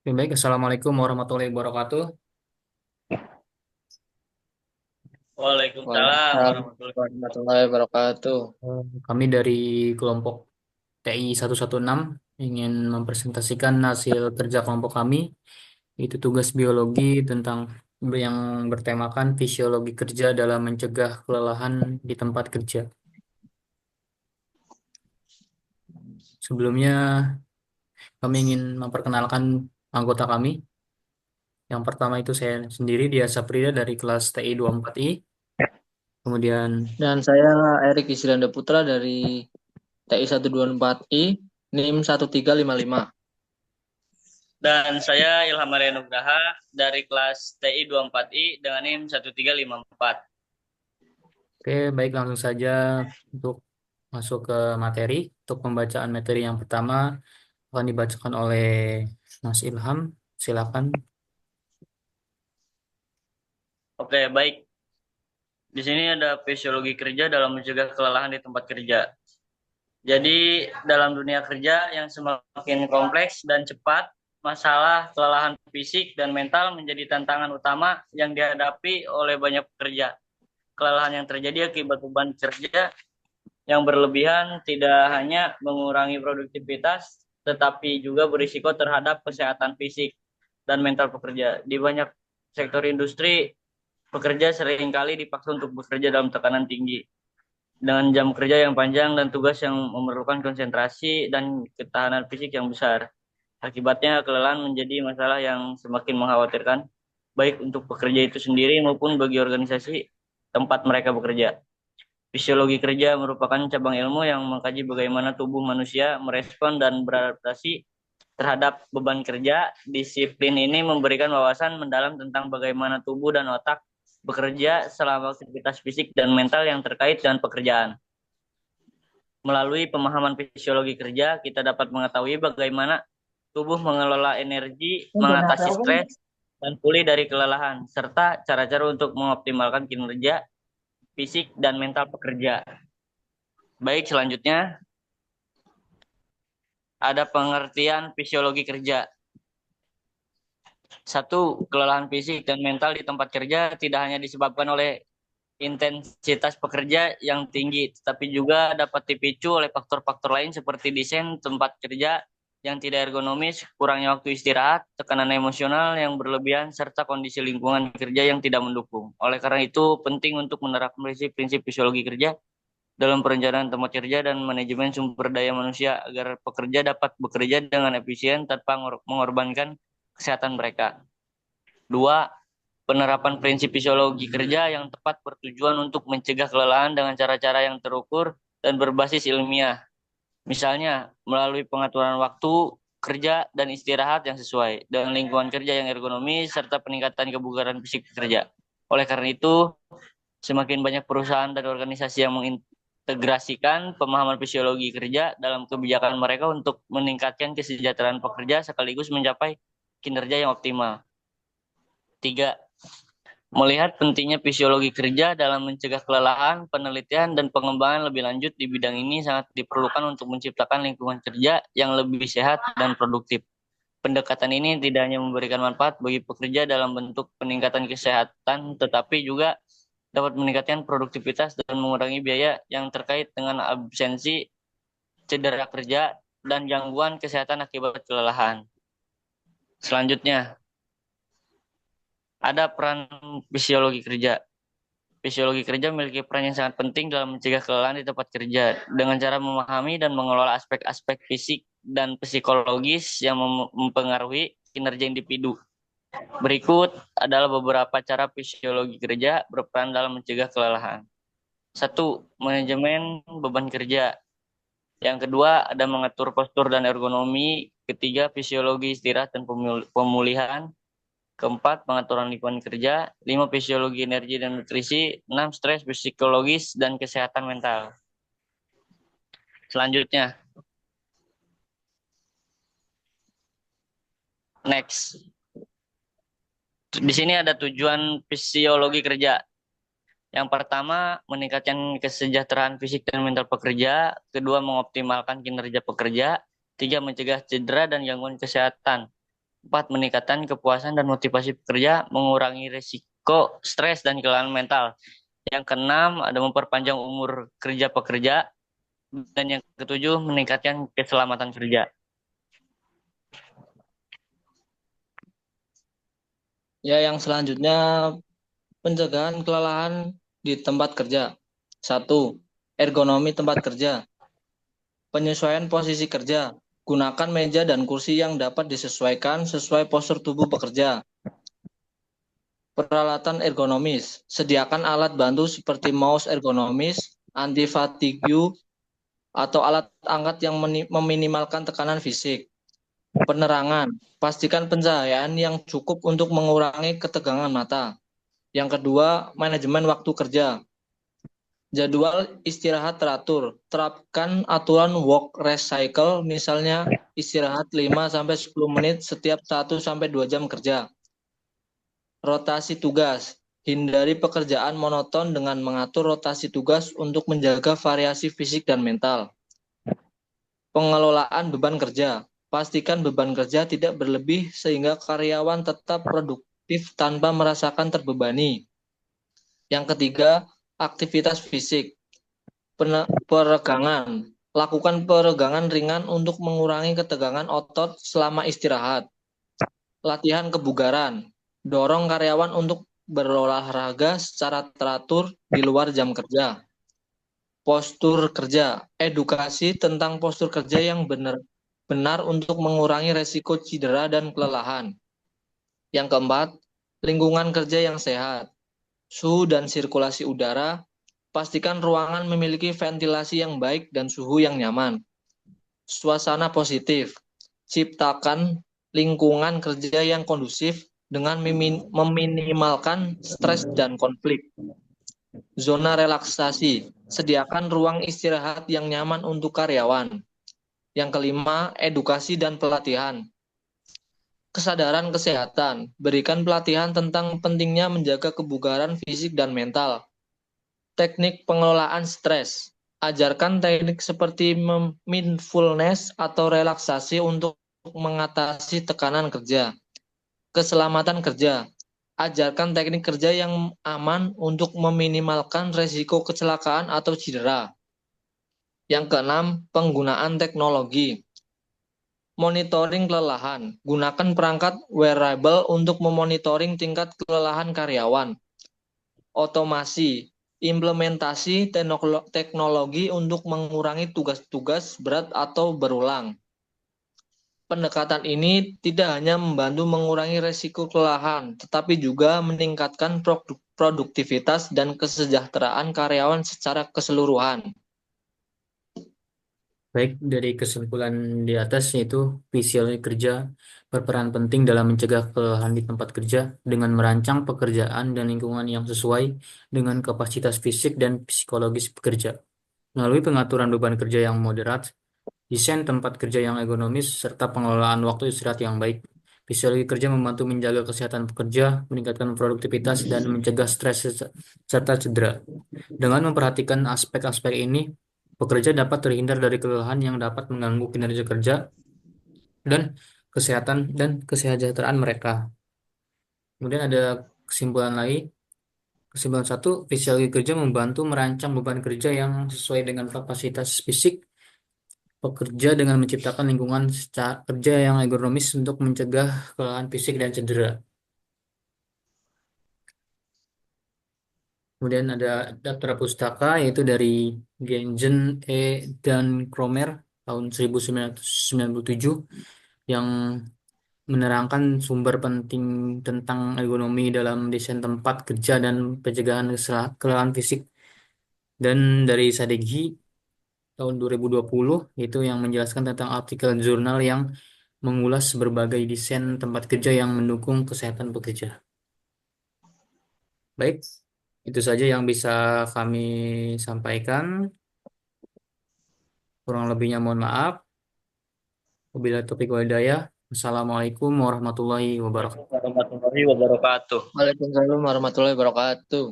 Oke, baik, Assalamualaikum warahmatullahi wabarakatuh. Waalaikumsalam Waalaikumsalam warahmatullahi wabarakatuh. warahmatullahi wabarakatuh. Kami dari kelompok TI 116 ingin mempresentasikan hasil kerja kelompok kami, itu tugas biologi tentang yang bertemakan fisiologi kerja dalam mencegah kelelahan di tempat kerja. Sebelumnya, kami ingin memperkenalkan anggota kami. Yang pertama itu saya sendiri, Dia Saprida dari kelas TI 24I. Kemudian Dan saya Erik Isrilanda Putra dari TI 124I NIM 1355. Dan saya Ilham Maria Nugraha dari kelas TI 24I dengan NIM 1354. Oke, baik langsung saja untuk masuk ke materi. Untuk pembacaan materi yang pertama akan dibacakan oleh Mas Ilham. Silakan. Oke, baik. Di sini ada fisiologi kerja dalam mencegah kelelahan di tempat kerja. Jadi, dalam dunia kerja yang semakin kompleks dan cepat, masalah kelelahan fisik dan mental menjadi tantangan utama yang dihadapi oleh banyak pekerja. Kelelahan yang terjadi akibat beban kerja yang berlebihan tidak hanya mengurangi produktivitas, tetapi juga berisiko terhadap kesehatan fisik dan mental pekerja. Di banyak sektor industri, pekerja seringkali dipaksa untuk bekerja dalam tekanan tinggi, dengan jam kerja yang panjang dan tugas yang memerlukan konsentrasi dan ketahanan fisik yang besar. Akibatnya, kelelahan menjadi masalah yang semakin mengkhawatirkan, baik untuk pekerja itu sendiri maupun bagi organisasi tempat mereka bekerja. Fisiologi kerja merupakan cabang ilmu yang mengkaji bagaimana tubuh manusia merespon dan beradaptasi terhadap beban kerja. Disiplin ini memberikan wawasan mendalam tentang bagaimana tubuh dan otak bekerja selama aktivitas fisik dan mental yang terkait dengan pekerjaan. Melalui pemahaman fisiologi kerja, kita dapat mengetahui bagaimana tubuh mengelola energi, mengatasi stres, dan pulih dari kelelahan, serta cara-cara untuk mengoptimalkan kinerja fisik dan mental pekerja. Baik, selanjutnya ada pengertian fisiologi kerja. Satu, kelelahan fisik dan mental di tempat kerja tidak hanya disebabkan oleh intensitas pekerja yang tinggi, tetapi juga dapat dipicu oleh faktor-faktor lain seperti desain tempat kerja yang tidak ergonomis, kurangnya waktu istirahat, tekanan emosional yang berlebihan, serta kondisi lingkungan kerja yang tidak mendukung. Oleh karena itu, penting untuk menerapkan prinsip-prinsip fisiologi kerja dalam perencanaan tempat kerja dan manajemen sumber daya manusia agar pekerja dapat bekerja dengan efisien tanpa mengorbankan kesehatan mereka. Dua, penerapan prinsip fisiologi kerja yang tepat bertujuan untuk mencegah kelelahan dengan cara-cara yang terukur dan berbasis ilmiah. Misalnya, melalui pengaturan waktu kerja dan istirahat yang sesuai dengan lingkungan kerja yang ergonomis serta peningkatan kebugaran fisik kerja. Oleh karena itu, semakin banyak perusahaan dan organisasi yang mengintegrasikan pemahaman fisiologi kerja dalam kebijakan mereka untuk meningkatkan kesejahteraan pekerja sekaligus mencapai kinerja yang optimal. Tiga, melihat pentingnya fisiologi kerja dalam mencegah kelelahan, penelitian, dan pengembangan lebih lanjut di bidang ini sangat diperlukan untuk menciptakan lingkungan kerja yang lebih sehat dan produktif. Pendekatan ini tidak hanya memberikan manfaat bagi pekerja dalam bentuk peningkatan kesehatan, tetapi juga dapat meningkatkan produktivitas dan mengurangi biaya yang terkait dengan absensi, cedera kerja, dan gangguan kesehatan akibat kelelahan. Selanjutnya, ada peran fisiologi kerja. Fisiologi kerja memiliki peran yang sangat penting dalam mencegah kelelahan di tempat kerja dengan cara memahami dan mengelola aspek-aspek fisik dan psikologis yang mempengaruhi kinerja individu. Berikut adalah beberapa cara fisiologi kerja berperan dalam mencegah kelelahan. Satu, manajemen beban kerja. Yang kedua, ada mengatur postur dan ergonomi. Ketiga, fisiologi istirahat dan pemulihan. Keempat, pengaturan lingkungan kerja. Lima, fisiologi energi dan nutrisi. Enam, stres psikologis dan kesehatan mental. Selanjutnya, next. Di sini ada tujuan fisiologi kerja. Yang pertama, meningkatkan kesejahteraan fisik dan mental pekerja. Kedua, mengoptimalkan kinerja pekerja. Tiga, mencegah cedera dan gangguan kesehatan. Empat, meningkatkan kepuasan dan motivasi pekerja, mengurangi risiko stres dan kelelahan mental. Yang keenam, ada memperpanjang umur kerja pekerja. Dan yang ketujuh, meningkatkan keselamatan kerja. Ya, yang selanjutnya pencegahan kelelahan di tempat kerja. Satu, ergonomi tempat kerja. Penyesuaian posisi kerja. Gunakan meja dan kursi yang dapat disesuaikan sesuai postur tubuh pekerja. Peralatan ergonomis. Sediakan alat bantu seperti mouse ergonomis, anti-fatigue, atau alat angkat yang meminimalkan tekanan fisik. Penerangan. Pastikan pencahayaan yang cukup untuk mengurangi ketegangan mata. Yang kedua, manajemen waktu kerja. Jadwal istirahat teratur. Terapkan aturan work rest cycle, misalnya istirahat 5-10 menit setiap 1-2 jam kerja. Rotasi tugas. Hindari pekerjaan monoton dengan mengatur rotasi tugas untuk menjaga variasi fisik dan mental. Pengelolaan beban kerja. Pastikan beban kerja tidak berlebih sehingga karyawan tetap produktif tanpa merasakan terbebani. Yang ketiga, aktivitas fisik. Peregangan. Lakukan peregangan ringan untuk mengurangi ketegangan otot selama istirahat. Latihan kebugaran. Dorong karyawan untuk berolahraga secara teratur di luar jam kerja. Postur kerja. Edukasi tentang postur kerja yang benar untuk mengurangi resiko cedera dan kelelahan. Yang keempat, lingkungan kerja yang sehat. Suhu dan sirkulasi udara. Pastikan ruangan memiliki ventilasi yang baik dan suhu yang nyaman. Suasana positif. Ciptakan lingkungan kerja yang kondusif dengan meminimalkan stres dan konflik. Zona relaksasi. Sediakan ruang istirahat yang nyaman untuk karyawan. Yang kelima, edukasi dan pelatihan. Kesadaran kesehatan. Berikan pelatihan tentang pentingnya menjaga kebugaran fisik dan mental. Teknik pengelolaan stres. Ajarkan teknik seperti mindfulness atau relaksasi untuk mengatasi tekanan kerja. Keselamatan kerja. Ajarkan teknik kerja yang aman untuk meminimalkan resiko kecelakaan atau cedera. Yang keenam, penggunaan teknologi. Monitoring kelelahan. Gunakan perangkat wearable untuk memonitoring tingkat kelelahan karyawan. Otomasi. Implementasi teknologi untuk mengurangi tugas-tugas berat atau berulang. Pendekatan ini tidak hanya membantu mengurangi resiko kelelahan, tetapi juga meningkatkan produktivitas dan kesejahteraan karyawan secara keseluruhan. Baik, dari kesimpulan di atas yaitu fisiologi kerja berperan penting dalam mencegah kelelahan di tempat kerja dengan merancang pekerjaan dan lingkungan yang sesuai dengan kapasitas fisik dan psikologis pekerja. Melalui pengaturan beban kerja yang moderat, desain tempat kerja yang ergonomis, serta pengelolaan waktu istirahat yang baik, fisiologi kerja membantu menjaga kesehatan pekerja, meningkatkan produktivitas, dan mencegah stres serta cedera. Dengan memperhatikan aspek-aspek ini, pekerja dapat terhindar dari kelelahan yang dapat mengganggu kinerja kerja dan kesehatan dan kesejahteraan mereka. Kemudian ada kesimpulan lagi. Kesimpulan satu, fisiologi kerja membantu merancang beban kerja yang sesuai dengan kapasitas fisik pekerja dengan menciptakan lingkungan kerja yang ergonomis untuk mencegah kelelahan fisik dan cedera. Kemudian ada daftar pustaka yaitu dari Genjen E. dan Kromer tahun 1997 yang menerangkan sumber penting tentang ergonomi dalam desain tempat kerja dan pencegahan kelelahan fisik. Dan dari Sadeghi tahun 2020 itu yang menjelaskan tentang artikel jurnal yang mengulas berbagai desain tempat kerja yang mendukung kesehatan pekerja. Baik, itu saja yang bisa kami sampaikan. Kurang lebihnya mohon maaf. Wabillahi taufiq wal hidayah. Assalamualaikum warahmatullahi wabarakatuh. Warahmatullahi wabarakatuh. Waalaikumsalam warahmatullahi wabarakatuh.